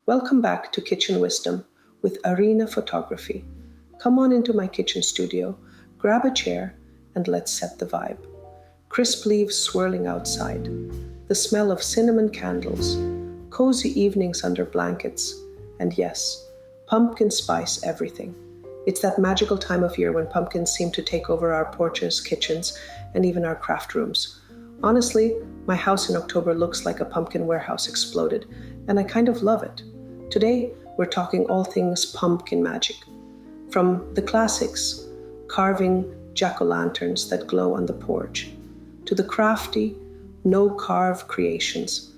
Welcome back to Kitchen Wisdom with Arina Photography. Come on into my kitchen studio, grab a chair, and let's set the vibe. Crisp leaves swirling outside, the smell of cinnamon candles, cozy evenings under blankets, and yes, pumpkin spice everything. It's that magical time of year when pumpkins seem to take over our porches, kitchens, and even our craft rooms. Honestly, my house in October looks like a pumpkin warehouse exploded, and I kind of love it. Today, we're talking all things pumpkin magic. From the classics, carving jack-o'-lanterns that glow on the porch, to the crafty, no-carve creations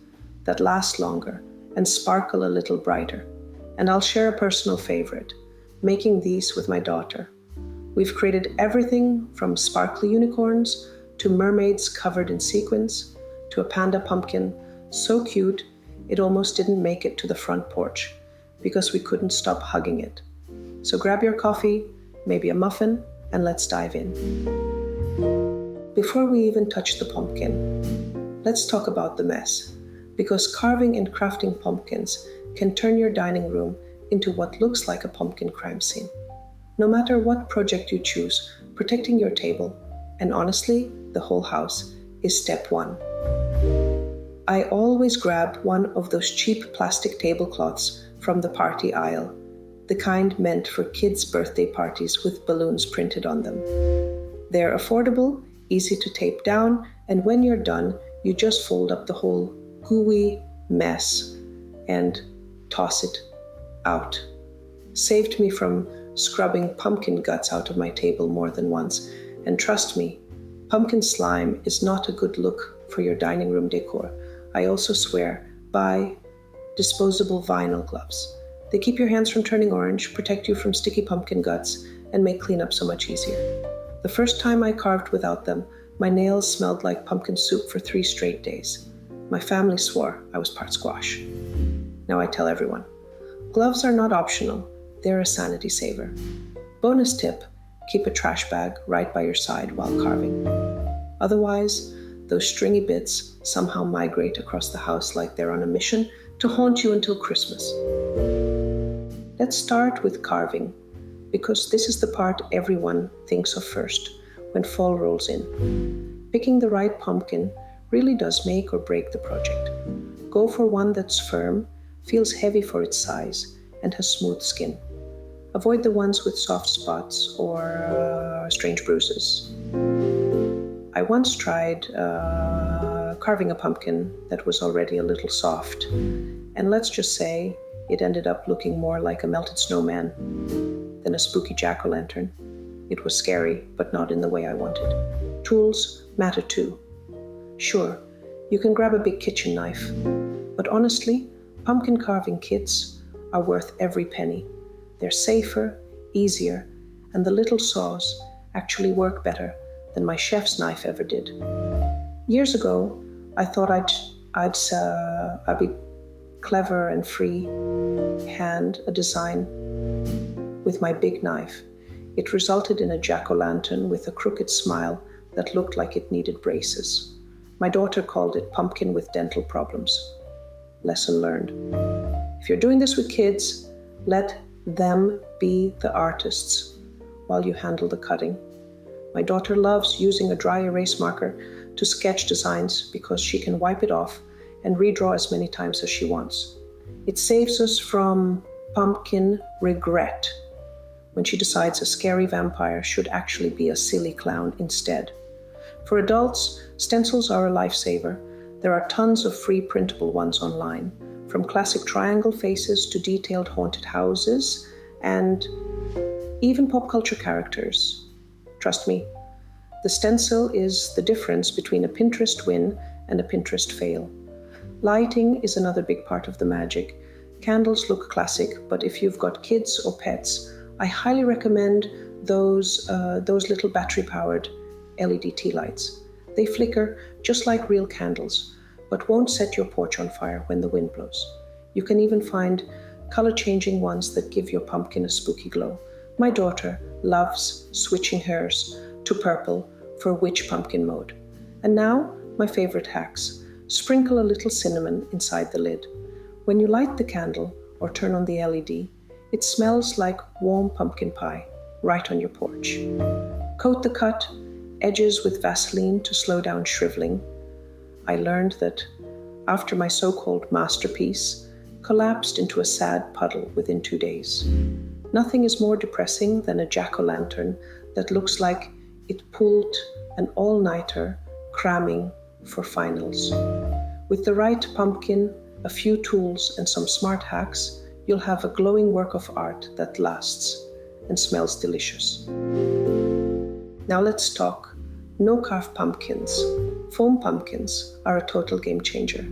that last longer and sparkle a little brighter. And I'll share a personal favorite, making these with my daughter. We've created everything from sparkly unicorns to mermaids covered in sequins to a panda pumpkin so cute it almost didn't make it to the front porch because we couldn't stop hugging it. So grab your coffee, maybe a muffin, and let's dive in. Before we even touch the pumpkin, let's talk about the mess, because carving and crafting pumpkins can turn your dining room into what looks like a pumpkin crime scene. No matter what project you choose, protecting your table, and honestly, the whole house, is step one. I always grab one of those cheap plastic tablecloths from the party aisle, the kind meant for kids' birthday parties with balloons printed on them. They're affordable, easy to tape down, and when you're done, you just fold up the whole gooey mess and toss it out. Saved me from scrubbing pumpkin guts out of my table more than once, and trust me, pumpkin slime is not a good look for your dining room decor. I also swear, buy disposable vinyl gloves. They keep your hands from turning orange, protect you from sticky pumpkin guts, and make cleanup so much easier. The first time I carved without them, my nails smelled like pumpkin soup for 3 straight days. My family swore I was part squash. Now I tell everyone, gloves are not optional, they're a sanity saver. Bonus tip, keep a trash bag right by your side while carving. Otherwise, those stringy bits somehow migrate across the house like they're on a mission to haunt you until Christmas. Let's start with carving, because this is the part everyone thinks of first when fall rolls in. Picking the right pumpkin really does make or break the project. Go for one that's firm, feels heavy for its size, and has smooth skin. Avoid the ones with soft spots or strange bruises. I once tried carving a pumpkin that was already a little soft, and let's just say it ended up looking more like a melted snowman than a spooky jack-o'-lantern. It was scary, but not in the way I wanted. Tools matter too. Sure, you can grab a big kitchen knife, but honestly, pumpkin carving kits are worth every penny. They're safer, easier, and the little saws actually work better than my chef's knife ever did. Years ago, I thought I'd be clever and free hand a design with my big knife. It resulted in a jack-o'-lantern with a crooked smile that looked like it needed braces. My daughter called it pumpkin with dental problems. Lesson learned. If you're doing this with kids, let them be the artists while you handle the cutting. My daughter loves using a dry erase marker to sketch designs because she can wipe it off and redraw as many times as she wants. It saves us from pumpkin regret when she decides a scary vampire should actually be a silly clown instead. For adults, stencils are a lifesaver. There are tons of free printable ones online, from classic triangle faces to detailed haunted houses and even pop culture characters. Trust me, the stencil is the difference between a Pinterest win and a Pinterest fail. Lighting is another big part of the magic. Candles look classic, but if you've got kids or pets, I highly recommend those little battery-powered LED tea lights. They flicker just like real candles, but won't set your porch on fire when the wind blows. You can even find color-changing ones that give your pumpkin a spooky glow. My daughter loves switching hers to purple for witch pumpkin mode. And now, my favorite hacks. Sprinkle a little cinnamon inside the lid. When you light the candle, or turn on the LED, it smells like warm pumpkin pie right on your porch. Coat the cut edges with Vaseline to slow down shriveling. I learned that after my so-called masterpiece collapsed into a sad puddle within 2 days. Nothing is more depressing than a jack-o'-lantern that looks like it pulled an all-nighter cramming for finals. With the right pumpkin, a few tools, and some smart hacks, you'll have a glowing work of art that lasts and smells delicious. Now let's talk no-carve pumpkins. Foam pumpkins are a total game changer.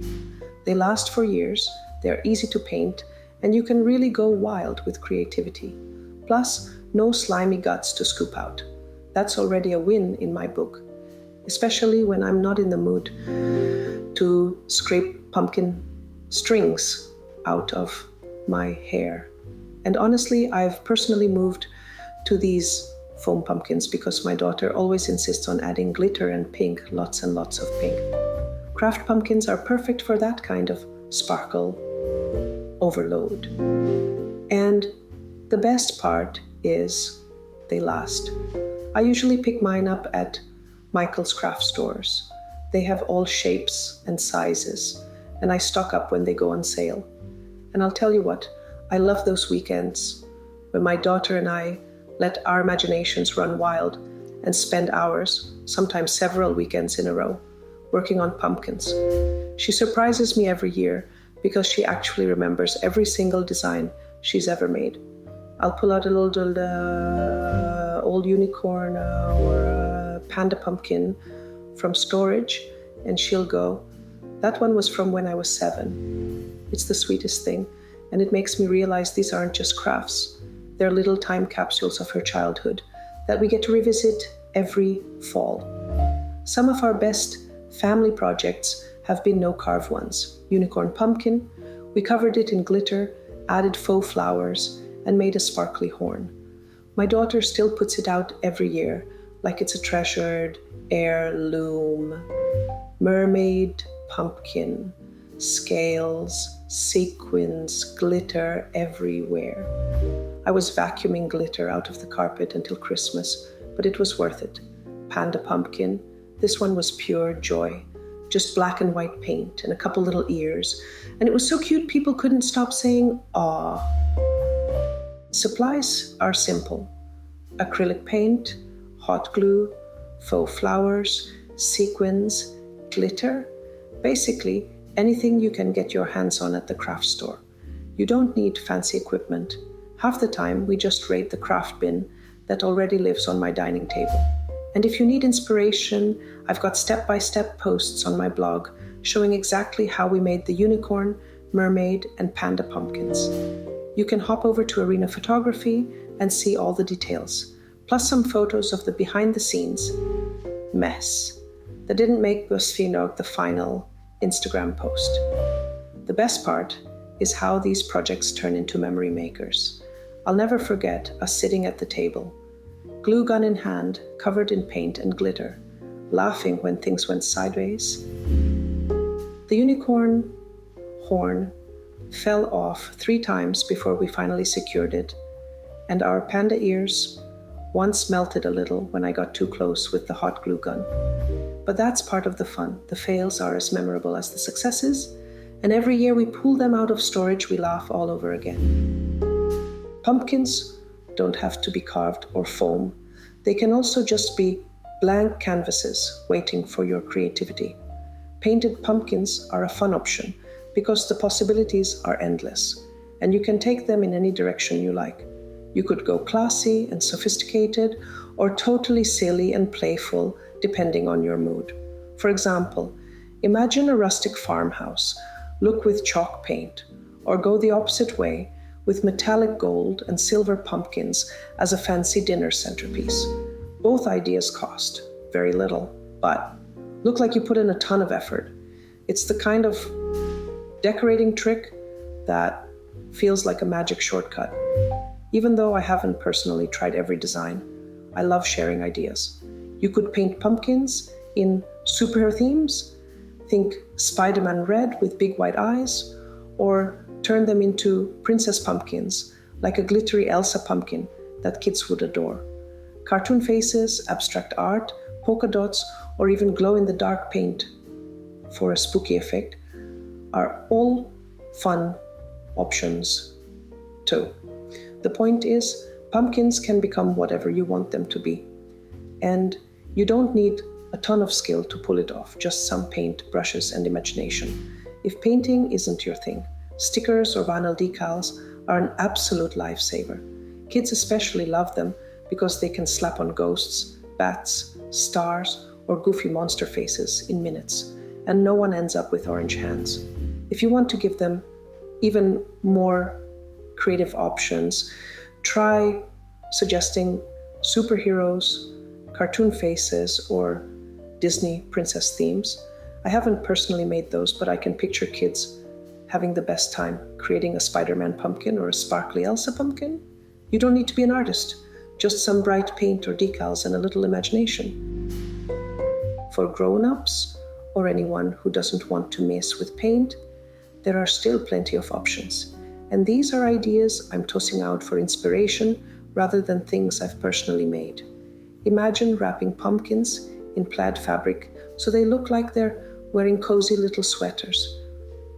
They last for years, they're easy to paint, and you can really go wild with creativity. Plus, no slimy guts to scoop out. That's already a win in my book, especially when I'm not in the mood to scrape pumpkin strings out of my hair. And honestly, I've personally moved to these foam pumpkins because my daughter always insists on adding glitter and pink, lots and lots of pink. Craft pumpkins are perfect for that kind of sparkle overload. And the best part is they last. I usually pick mine up at Michael's craft stores. They have all shapes and sizes, and I stock up when they go on sale. And I'll tell you what, I love those weekends when my daughter and I let our imaginations run wild and spend hours, sometimes several weekends in a row, working on pumpkins. She surprises me every year because she actually remembers every single design she's ever made. I'll pull out a little old unicorn or a panda pumpkin from storage, and she'll go, "That one was from when I was 7. It's the sweetest thing, and it makes me realize these aren't just crafts. They're little time capsules of her childhood that we get to revisit every fall. Some of our best family projects have been no-carve ones. Unicorn pumpkin, we covered it in glitter, added faux flowers, and made a sparkly horn. My daughter still puts it out every year, like it's a treasured heirloom. Mermaid, pumpkin, scales, sequins, glitter everywhere. I was vacuuming glitter out of the carpet until Christmas, but it was worth it. Panda pumpkin, this one was pure joy. Just black and white paint and a couple little ears. And it was so cute people couldn't stop saying, "Aw." Supplies are simple. Acrylic paint, hot glue, faux flowers, sequins, glitter. Basically, anything you can get your hands on at the craft store. You don't need fancy equipment. Half the time, we just raid the craft bin that already lives on my dining table. And if you need inspiration, I've got step-by-step posts on my blog showing exactly how we made the unicorn, mermaid, and panda pumpkins. You can hop over to Arina Photography and see all the details, plus some photos of the behind-the-scenes mess that didn't make BuzzFeed the final Instagram post. The best part is how these projects turn into memory makers. I'll never forget us sitting at the table, glue gun in hand, covered in paint and glitter, laughing when things went sideways. The unicorn horn fell off 3 times before we finally secured it, and our panda ears once melted a little when I got too close with the hot glue gun. But that's part of the fun. The fails are as memorable as the successes, and every year we pull them out of storage, we laugh all over again. Pumpkins don't have to be carved or foam. They can also just be blank canvases waiting for your creativity. Painted pumpkins are a fun option because the possibilities are endless, and you can take them in any direction you like. You could go classy and sophisticated, or totally silly and playful, depending on your mood. For example, imagine a rustic farmhouse. Look with chalk paint, or go the opposite way with metallic gold and silver pumpkins as a fancy dinner centerpiece. Both ideas cost very little, but look like you put in a ton of effort. It's the kind of decorating trick that feels like a magic shortcut. Even though I haven't personally tried every design, I love sharing ideas. You could paint pumpkins in superhero themes. Think Spider-Man red with big white eyes, or turn them into princess pumpkins, like a glittery Elsa pumpkin that kids would adore. Cartoon faces, abstract art, polka dots, or even glow-in-the-dark paint for a spooky effect are all fun options too. The point is, pumpkins can become whatever you want them to be. And you don't need a ton of skill to pull it off, just some paint, brushes, and imagination. If painting isn't your thing, stickers or vinyl decals are an absolute lifesaver. Kids especially love them because they can slap on ghosts, bats, stars, or goofy monster faces in minutes, and no one ends up with orange hands. If you want to give them even more creative options, try suggesting superheroes, cartoon faces, or Disney princess themes. I haven't personally made those, but I can picture kids having the best time creating a Spider-Man pumpkin or a sparkly Elsa pumpkin. You don't need to be an artist, just some bright paint or decals and a little imagination. For grown-ups or anyone who doesn't want to mess with paint, there are still plenty of options. And these are ideas I'm tossing out for inspiration rather than things I've personally made. Imagine wrapping pumpkins in plaid fabric so they look like they're wearing cozy little sweaters,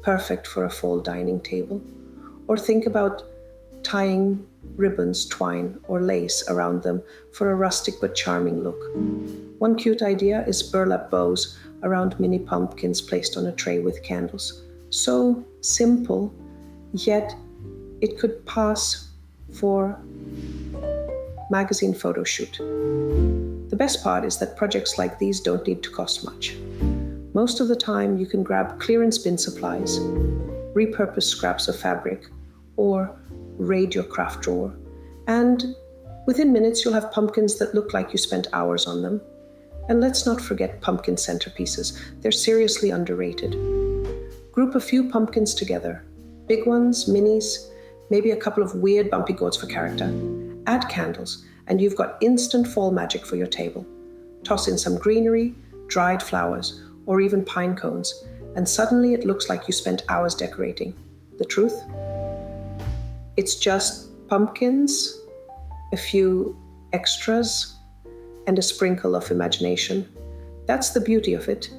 perfect for a fall dining table. Or think about tying ribbons, twine, or lace around them for a rustic but charming look. One cute idea is burlap bows around mini pumpkins placed on a tray with candles. So simple, yet it could pass for magazine photo shoot. The best part is that projects like these don't need to cost much. Most of the time you can grab clearance bin supplies, repurpose scraps of fabric, or raid your craft drawer, and within minutes you'll have pumpkins that look like you spent hours on them. And let's not forget pumpkin centerpieces. They're seriously underrated. Group a few pumpkins together, big ones, minis, maybe a couple of weird bumpy goats for character. Add candles, and you've got instant fall magic for your table. Toss in some greenery, dried flowers, or even pine cones, and suddenly it looks like you spent hours decorating. The truth? It's just pumpkins, a few extras, and a sprinkle of imagination. That's the beauty of it.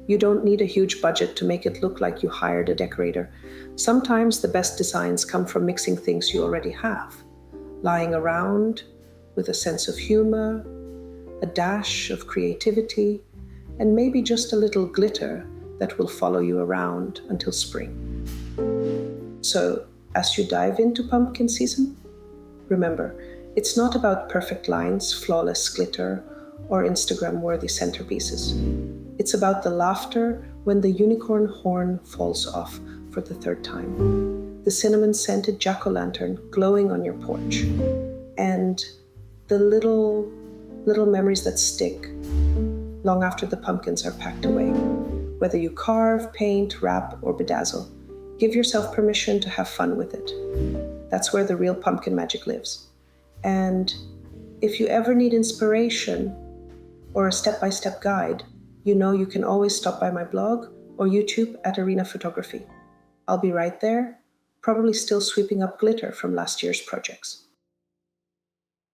You don't need a huge budget to make it look like you hired a decorator. Sometimes the best designs come from mixing things you already have, lying around with a sense of humor, a dash of creativity, and maybe just a little glitter that will follow you around until spring. So, as you dive into pumpkin season, remember, it's not about perfect lines, flawless glitter, or Instagram-worthy centerpieces. It's about the laughter when the unicorn horn falls off for the third time, the cinnamon-scented jack-o'-lantern glowing on your porch, and the little memories that stick long after the pumpkins are packed away. Whether you carve, paint, wrap, or bedazzle, give yourself permission to have fun with it. That's where the real pumpkin magic lives. And if you ever need inspiration or a step-by-step guide, you know you can always stop by my blog or YouTube at Arina Photography. I'll be right there, probably still sweeping up glitter from last year's projects.